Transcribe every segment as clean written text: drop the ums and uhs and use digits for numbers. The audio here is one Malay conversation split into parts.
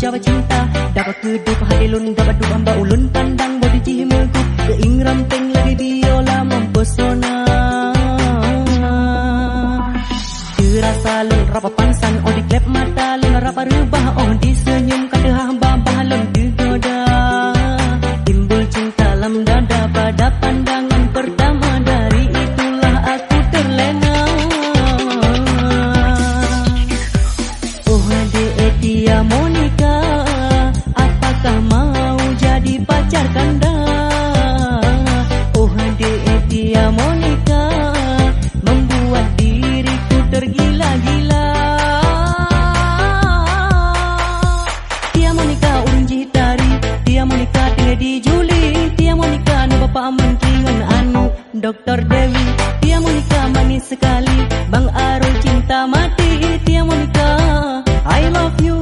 Jawa cinta. Dapat kedup hadilun, dapat du amba ulun pandang bodi cihimelku. Keing ramping lagi biola mempesona. Terasa lun rapa pansan, oh di klep mata lun rapa rubah, oh di senyum kadehah babah lun digoda. Timbul cinta lam dada pada pandangan pertama, dari itulah aku terlena. Oh dia Monica, apakah mau jadi pacar kanda? Oh dia Monica, membuat diriku tergila-gila. Dia Monica urang jitari, dia Monica tinggal di Juli, dia Monica nu bapak menteri ngan anu Dr. Dewi. Dia Monica manis sekali, Bang Arul cinta mati. Dia Monica, I love you.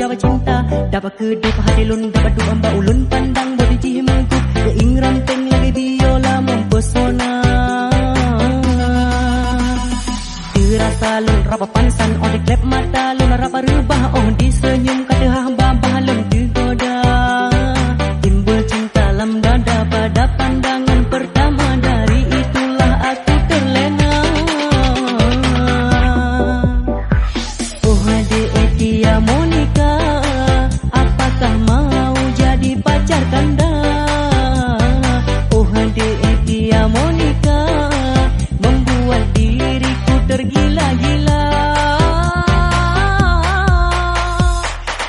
Jawa cinta, dapat kedup hadilun, dapat du amba ulun pandang bodi cihimelku. Keing ramping lagi biola mempesona. Terasa lun rapa pansan, oh di klep mata lun rapa rubah, oh di senyum kadehah babah lun digoda. Timbul cinta lam dada pada pandangan pertama, dari itulah aku terlena. Oh dia Monica, apakah mau jadi pacar kanda? Oh dia Monica, membuat diriku tergila-gila.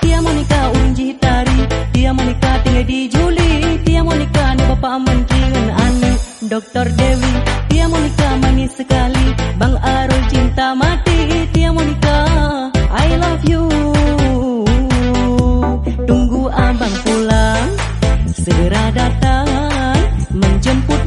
Dia Monica urang jitari, dia Monica tinggal di Juli, dia Monica nu bapak menteri ngan anu Dr. Dewi. Dia Monica manis sekali, Bang Arul cinta mati. Dia Monica, I love you. Tunggu abang pulang, segera datang menjemput